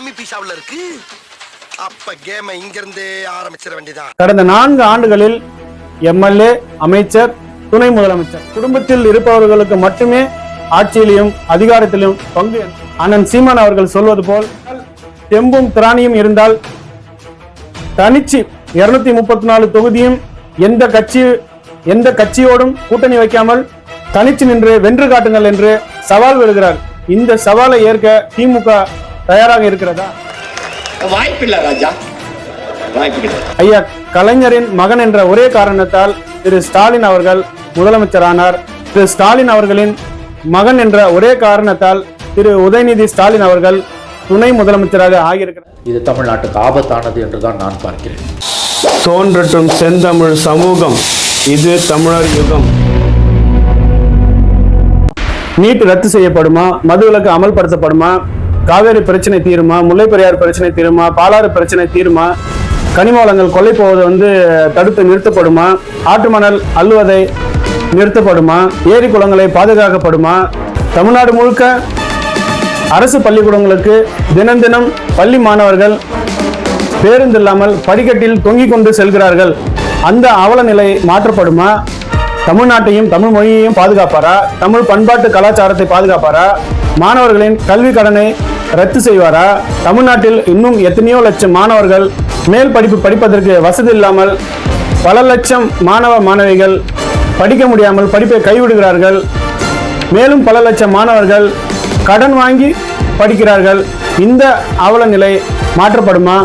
Dummy பீஸாவுல இருக்கு. அப்ப கேமை இங்க இருந்தே ஆரம்பிச்சிட வேண்டியதான். கடந்த 4 ஆண்டுகளில் எம்எல்ஏ, அமைச்சர், துணை முதலமைச்சர் குடும்பத்தில் இருப்பவர்களுக்கு மட்டுமே ஆட்சியிலும் அதிகாரத்திலும் பங்கு. அண்ணன் சீமான் அவர்கள் சொல்வது போல் தெம்பும் திராணியும் இருந்தால் தனிச்சு 234 தொகுதியும் எந்த கட்சியோடும் கூட்டணி வைக்காமல் தனிச்சு நின்று வென்று காட்டுங்கள் என்று சவால் விடுகிறார். இந்த சவாலை ஏற்க திமுக தயாராக இருக்கிறதா? வாய்ப்பில்லை ராஜா, வாய்ப்பில்லை. ஐயா கலைஞரின் மகன் என்ற ஒரே காரணத்தால் திரு ஸ்டாலின் அவர்கள் முதலமைச்சரானார். திரு ஸ்டாலின் அவர்களின் மகன் என்ற ஒரே காரணத்தால் திரு உதயநிதி ஸ்டாலின் அவர்கள் துணை முதலமைச்சராக ஆகியிருக்கிறார். இது தமிழ்நாட்டுக்கு ஆபத்தானது என்றுதான் நான் பார்க்கிறேன். தோன்றட்டும் செந்தமிழ் சமூகம், இது தமிழர் யுகம். நீட் ரத்து செய்யப்படுமா? மதுவிலக்கு அமல்படுத்தப்படுமா? காவேரி பிரச்சனை தீருமா? முல்லை பெரியார் பிரச்சனை தீருமா? பாலாறு பிரச்சனை தீருமா? கனிம வளங்கள் கொள்ளை போவது தடுத்து நிறுத்தப்படுமா? ஆட்டு மணல் அள்ளுவதை நிறுத்தப்படுமா? ஏரி குளங்களை பாதுகாக்கப்படுமா? தமிழ்நாடு முழுக்க அரசு பள்ளிக்கூடங்களுக்கு தினம் தினம் பள்ளி மாணவர்கள் பேருந்து இல்லாமல் படிக்கட்டில் தொங்கிக் கொண்டு செல்கிறார்கள். அந்த அவல நிலை மாற்றப்படுமா? தமிழ்நாட்டையும் தமிழ் மொழியையும் பாதுகாப்பாரா? தமிழ் பண்பாட்டு கலாச்சாரத்தை பாதுகாப்பாரா? மாணவர்களின் கல்வி கடனை ரத்து செய்வாரா? தமிழ்நாட்டில் இன்னும் எத்தனையோ லட்சம் மாணவர்கள் மேல் படிப்பு படிப்பதற்கு வசதி இல்லாமல் பல லட்சம் மாணவ மாணவிகள் படிக்க முடியாமல் படிப்பை கைவிடுகிறார்கள். மேலும் பல லட்சம் மாணவர்கள் கடன் வாங்கி படிக்கிறார்கள். இந்த அவல நிலை மாற்றப்படுமா?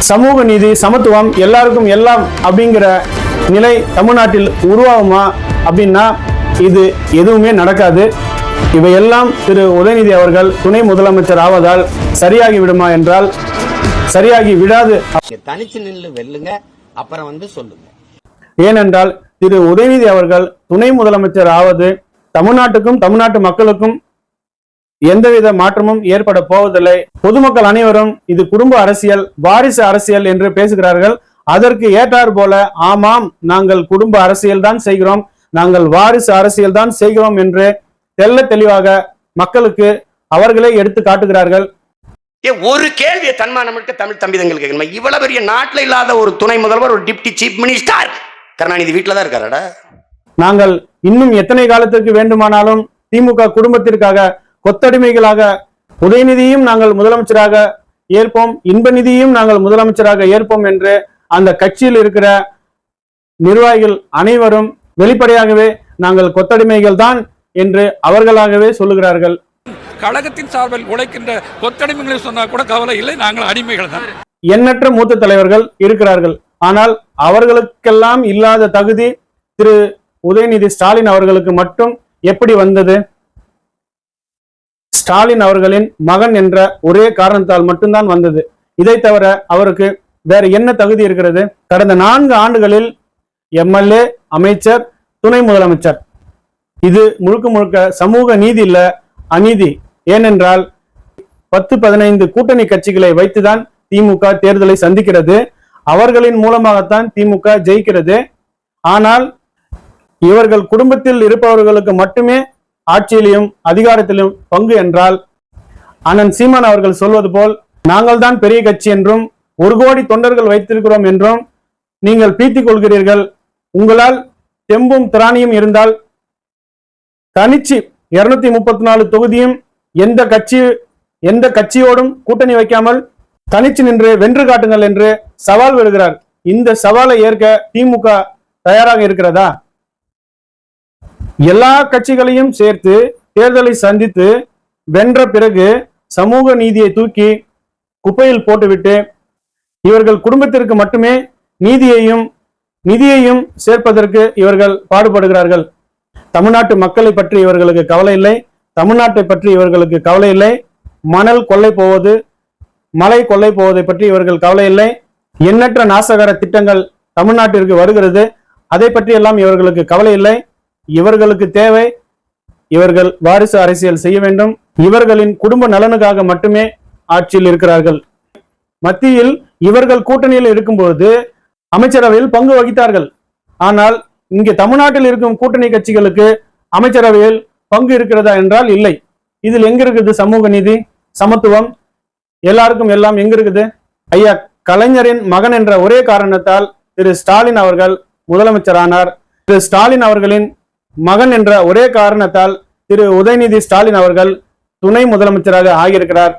சமூக நீதி, சமத்துவம், எல்லாருக்கும் எல்லாம் அப்படிங்கிற நிலை தமிழ்நாட்டில் உருவாகுமா? அப்படின்னா இது எதுவுமே நடக்காது. இவையெல்லாம் திரு உதயநிதி அவர்கள் துணை முதலமைச்சர் ஆவதால் சரியாகி விடுமா என்றால் சரியாகி விடாது. தனிச்சு நின்று வெல்லுங்க, அப்புறம் சொல்லுங்க. ஏனென்றால் திரு உதயநிதி அவர்கள் துணை முதலமைச்சர் ஆவது தமிழ்நாட்டுக்கும் தமிழ்நாட்டு மக்களுக்கும் எந்தவித மாற்றமும் ஏற்பட போவதில்லை. பொதுமக்கள் அனைவரும் இது குடும்ப அரசியல், வாரிசு அரசியல் என்று பேசுகிறார்கள். அதற்கு ஏற்றார் போல ஆமாம், நாங்கள் குடும்ப அரசியல் தான் செய்கிறோம், நாங்கள் வாரிசு அரசியல் தான் செய்கிறோம் என்று தெல்ல தெளிவாக மக்களுக்கு அவர்களே எடுத்து காட்டுகிறார்கள். ஒரு கேள்வியை தன்மானமிக்க தமிழ் தம்பிதங்கள் கேட்கணும். இவ்வளவு பெரிய நாட்டில் இல்லாத ஒரு துணை முதல்வர், ஒரு டிப்டி சீஃப் மினிஸ்டர் கருணாநிதி வீட்டில் தான் இருக்காரடா. நாங்கள் இன்னும் எத்தனை காலத்திற்கு வேண்டுமானாலும் திமுக குடும்பத்திற்காக கொத்தடிமைகளாக உதயநிதியும் நாங்கள் முதலமைச்சராக ஏற்போம், இன்ப நிதியும் நாங்கள் முதலமைச்சராக ஏற்போம் என்று அந்த கட்சியில் இருக்கிற நிர்வாகிகள் அனைவரும் வெளிப்படையாகவே நாங்கள் கொத்தடிமைகள் தான் என்று அவர்களாகவே சொல்லுகிறார்கள். கழகத்தின் சார்பில் உழைக்கின்ற கொத்தடிமைகளை சொன்னா கூட கவலை இல்லை, நாங்கள் அடிமைகள் தான். எண்ணற்ற மூத்த தலைவர்கள் இருக்கிறார்கள். ஆனால் அவர்களுக்கெல்லாம் இல்லாத தகுதி திரு உதயநிதி ஸ்டாலின் அவர்களுக்கு மட்டும் எப்படி வந்தது? ஸ்டாலின் அவர்களின் மகன் என்ற ஒரே காரணத்தால் மட்டும்தான் வந்தது. இதை தவிர அவருக்கு வேற என்ன தகுதி இருக்கிறது? கடந்த 4 ஆண்டுகளில் எம்எல்ஏ, அமைச்சர், துணை முதலமைச்சர், இது முழுக்க முழுக்க சமூக நீதி இல்ல, அநீதி. ஏனென்றால் 10-15 கூட்டணி கட்சிகளை வைத்துதான் திமுக தேர்தலை சந்திக்கிறது. அவர்களின் மூலமாகத்தான் திமுக ஜெயிக்கிறது. ஆனால் இவர்கள் குடும்பத்தில் இருப்பவர்களுக்கு மட்டுமே ஆட்சியிலும் அதிகாரத்திலும் பங்கு என்றால் அண்ணன் சீமான் அவர்கள் சொல்வது போல் நாங்கள் தான் பெரிய கட்சி என்றும் 1 கோடி தொண்டர்கள் வைத்திருக்கிறோம் என்றும் நீங்கள் பீத்திக் கொள்கிறீர்கள். உங்களால் தெம்பும் திராணியும் இருந்தால் தனிச்சு 234 தொகுதியும் எந்த கட்சியோடும் கூட்டணி வைக்காமல் தனிச்சு நின்று வென்று காட்டுங்கள் என்று சவால் விடுகிறார். இந்த சவாலை ஏற்க திமுக தயாராக இருக்கிறதா? எல்லா கட்சிகளையும் சேர்த்து தேர்தலை சந்தித்து வென்ற பிறகு சமூக நீதியை தூக்கி குப்பையில் போட்டுவிட்டு இவர்கள் குடும்பத்திற்கு மட்டுமே நிதியையும் சேர்ப்பதற்கு இவர்கள் பாடுபடுகிறார்கள். தமிழ்நாட்டு மக்களை பற்றி இவர்களுக்கு கவலை இல்லை, தமிழ்நாட்டை பற்றி இவர்களுக்கு கவலை இல்லை. மணல் கொள்ளை போவது, மலை கொள்ளை போவதை பற்றி இவர்கள் கவலை இல்லை. எண்ணற்ற நாசகர திட்டங்கள் தமிழ்நாட்டிற்கு வருகிறது, அதை பற்றி எல்லாம் இவர்களுக்கு கவலை இல்லை. இவர்களுக்கு தேவை, இவர்கள் வாரிசு அரசியல் செய்ய வேண்டும். இவர்களின் குடும்ப நலனுக்காக மட்டுமே ஆட்சியில் இருக்கிறார்கள். மத்தியில் இவர்கள் கூட்டணியில் இருக்கும்போது அமைச்சரவையில் பங்கு வகித்தார்கள். ஆனால் இங்கே தமிழ்நாட்டில் இருக்கும் கூட்டணி கட்சிகளுக்கு அமைச்சரவையில் பங்கு இருக்கிறதா என்றால் இல்லை. இதில் எங்க இருக்குது சமூக நீதி, சமத்துவம்? எல்லாருக்கும் எல்லாம் எங்க இருக்குது? ஐயா கலைஞரின் மகன் என்ற ஒரே காரணத்தால் திரு ஸ்டாலின் அவர்கள் முதலமைச்சரானார். திரு ஸ்டாலின் அவர்களின் மகன் என்ற ஒரே காரணத்தால் திரு உதயநிதி ஸ்டாலின் அவர்கள் துணை முதலமைச்சராக ஆகியிருக்கிறார்.